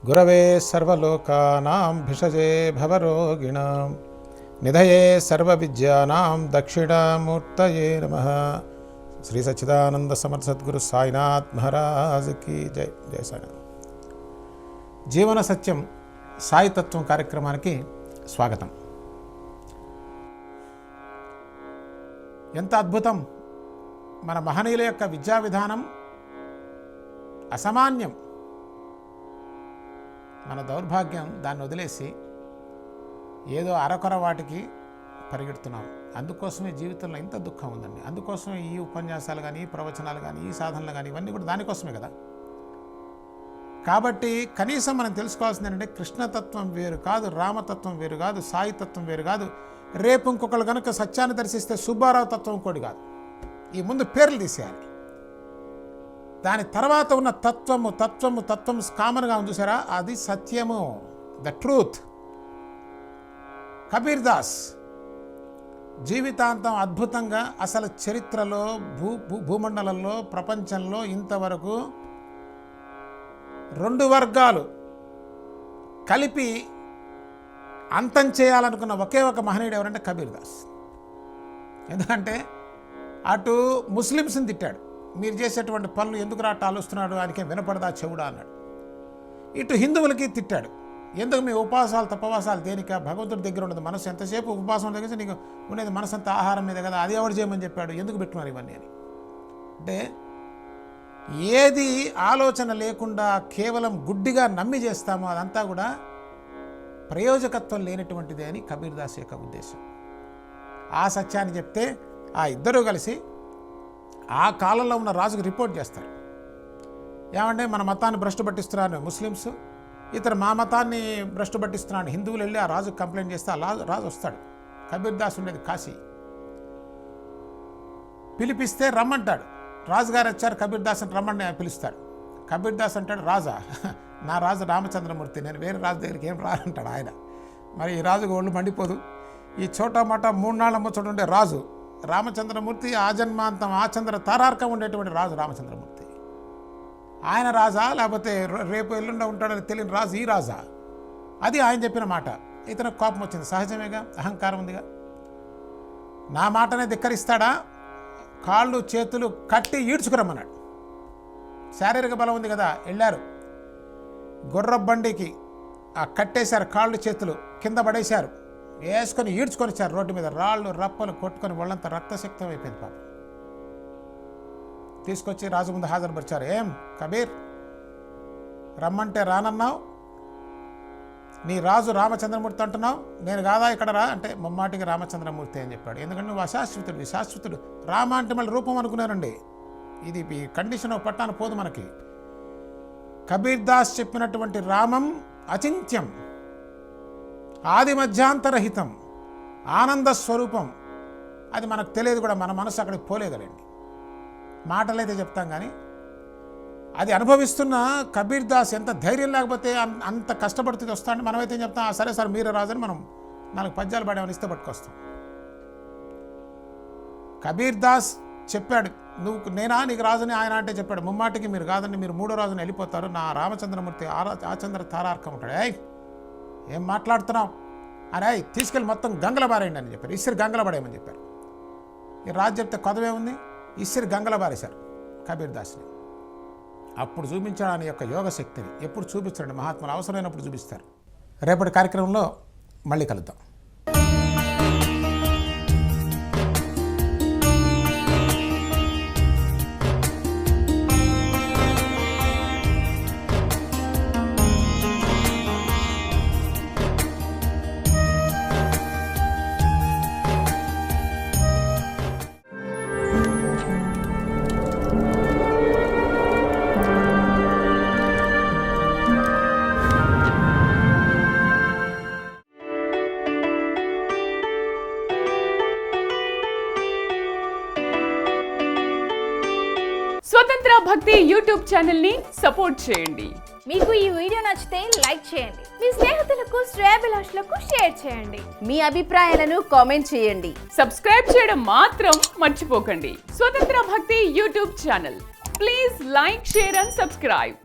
గురవే సర్వలోకానాం భిషజే భవరోగిణాం నిధయే సర్వవిద్యానాం దక్షిణామూర్తయే నమః. శ్రీ సచ్చిదానంద సమర్థ సద్గురు సాయినాథ్ మహారాజ్ కి జై. జై సాయినాథ్. జీవన సత్యం సాయితత్వం కార్యక్రమానికి స్వాగతం. ఎంత అద్భుతం! మన మహనీయుల యొక్క విద్యా విధానం అసామాన్యం. మన దౌర్భాగ్యం దాన్ని వదిలేసి ఏదో అరకొర వాటికి పరిగెడుతున్నాం. అందుకోసమే జీవితంలో ఇంత దుఃఖం ఉందండి. అందుకోసమే ఈ ఉపన్యాసాలు కానీ, ఈ ప్రవచనాలు కానీ, ఈ సాధనలు కానీ, ఇవన్నీ కూడా దానికోసమే కదా. కాబట్టి కనీసం మనం తెలుసుకోవాల్సింది ఏంటంటే, కృష్ణతత్వం వేరు కాదు, రామతత్వం వేరు కాదు, సాయితత్వం వేరు కాదు. రేపు ఇంకొకళ్ళు కనుక సత్యాన్ని దర్శిస్తే సుబ్బారావు తత్వం ఇంకోటి కాదు. ఈ ముందు పేర్లు తీసేయాలి. దాని తర్వాత ఉన్న తత్వము కామన్గా ఉంది చూసారా, అది సత్యము, ద ట్రూత్. కబీర్ దాస్ జీవితాంతం అద్భుతంగా అసలు చరిత్రలో భూమండలంలో ప్రపంచంలో ఇంతవరకు రెండు వర్గాలు కలిపి అంతం చేయాలనుకున్న ఒకే ఒక మహనీయుడు ఎవరంటే కబీర్ దాస్. ఎందుకంటే అటు ముస్లిమ్స్ని తిట్టాడు, మీరు చేసేటువంటి పనులు ఎందుకు రాట ఆలోస్తున్నాడు, ఆయనకేం వినపడదా చెవుడా అన్నాడు. ఇటు హిందువులకి తిట్టాడు, ఎందుకు మీ ఉపవాసాలు తపవాసాలు దేనిక, భగవంతుడి దగ్గర ఉండదు మనసు, ఎంతసేపు ఉపవాసం దగ్గర నీకు ఉండేది మనసు అంతా ఆహారం మీద కదా, అది ఎవరు చేయమని చెప్పాడు, ఎందుకు పెట్టుకున్నారు ఇవన్నీ అని. అంటే ఏది ఆలోచన లేకుండా కేవలం గుడ్డిగా నమ్మి చేస్తామో అదంతా కూడా ప్రయోజకత్వం లేనటువంటిదే అని కబీర్ దాస్ యొక్క ఉద్దేశం. ఆ సత్యాన్ని చెప్తే ఆ ఇద్దరూ కలిసి ఆ కాలంలో ఉన్న రాజుకు రిపోర్ట్ చేస్తారు. ఏమంటే మన మతాన్ని భ్రష్టు పట్టిస్తున్నాను ముస్లిమ్స్, ఇతరు మా మతాన్ని భ్రష్టు పట్టిస్తున్నాను హిందువులు. వెళ్ళి ఆ రాజుకు కంప్లైంట్ చేస్తే ఆ రాజు వస్తాడు. కబీర్ దాస్ ఉండేది కాశీ. పిలిపిస్తే రమ్మంటాడు. రాజుగారు వచ్చారు, కబీర్ దాస్ అని రమ్మని పిలుస్తాడు. కబీర్ దాస్ అంటాడు, రాజా, నా రాజు రామచంద్రమూర్తి, నేను వేరే రాజు దగ్గరికి ఏం రానంటాడు ఆయన. మరి ఈ రాజుకు ఒళ్ళు మండిపోదు. ఈ చోటా మాట 3 నాళ్ళ ముచ్చట ఉండే రాజు రామచంద్రమూర్తి, ఆజన్మాంతం ఆచంద్ర తారార్కం ఉండేటువంటి రాజు రామచంద్రమూర్తి. ఆయన రాజా లేకపోతే రేపు ఎల్లుండ ఉంటాడని తెలియని రాజు ఈ రాజా? అది ఆయన చెప్పిన మాట. ఇతనికి కోపం వచ్చింది, సహజమేగా, అహంకారం ఉందిగా. నా మాటనే ధిక్కరిస్తాడా, కాళ్ళు చేతులు కట్టి ఈడ్చుకురమ్మన్నాడు. శారీరక బలం ఉంది కదా. వెళ్ళారు, గుర్రబండికి కట్టేశారు, కాళ్ళు చేతులు కింద పడేశారు, వేసుకొని ఈడ్చుకొని వచ్చారు రోడ్డు మీద. రాళ్ళు రప్పలు కొట్టుకొని వాళ్ళంతా రక్తశక్తం అయిపోయింది పాపం. తీసుకొచ్చి రాజు ముందు హాజరుపరిచారు. ఏం కబీర్, రమ్మంటే రానన్నావు, నీ రాజు రామచంద్రమూర్తి అంటున్నావు, నేను కాదా ఇక్కడ రా అంటే ముమ్మాటికి రామచంద్రమూర్తి అని చెప్పాడు. ఎందుకంటే నువ్వు అశాశ్వతుడు, శాశ్వతుడు. రామ అంటే మళ్ళీ రూపం అనుకున్నారండి. ఇది ఈ కండిషన్ పట్టాన పోదు మనకి. కబీర్ దాస్ చెప్పినటువంటి రామం అచింత్యం, ఆది మధ్యాంతరహితం, ఆనంద స్వరూపం. అది మనకు తెలియదు కూడా, మన మనసు అక్కడికి పోలేదండి. మాటలైతే చెప్తాం కానీ అది అనుభవిస్తున్న కబీర్ దాస్ ఎంత ధైర్యం లేకపోతే అంత కష్టపడుతుంది వస్తాంటే మనమైతే చెప్తాం, సరే సార్ మీరే రాజని మనం 4 పద్యాలు పాడేమని ఇస్తే పట్టుకొస్తాం. కబీర్ దాస్ చెప్పాడు, నువ్వు నేనా నీకు రాజుని, ఆయన అంటే చెప్పాడు, ముమ్మాటికి మీరు కాదని, మీరు 3వ రాజుని వెళ్ళిపోతారు, నా రామచంద్రమూర్తి ఆచంద్ర తారార్కం ఉంటాడు. ఏం మాట్లాడుతున్నావు అని, తీసుకెళ్ళి మొత్తం గంగల బారేయండి అని చెప్పారు. ఇసిరి గంగల పడేయమని చెప్పారు. ఈ రాజు చెప్తే కొదవే ఉంది, ఇసిరి గంగల బారేశారు కబీర్ దాస్ని. అప్పుడు చూపించాడు ఆయన యొక్క యోగ శక్తిని. ఎప్పుడు చూపిస్తాడు మహాత్ములు, అవసరమైనప్పుడు చూపిస్తారు. రేపటి కార్యక్రమంలో మళ్ళీ కలుద్దాం. స్వతంత్ర భక్తి యూట్యూబ్ ఛానల్ ని సపోర్ట్ చేయండి. మీకు ఈ వీడియో నచ్చితే లైక్ చేయండి, మీ స్నేహితులకు శ్రేయోభిలాషులకు షేర్ చేయండి, మీ అభిప్రాయాలను కామెంట్ చేయండి. సబ్స్క్రైబ్ చేయడం మాత్రం మర్చిపోకండి. స్వతంత్ర భక్తి YouTube channel. Please like, share and subscribe.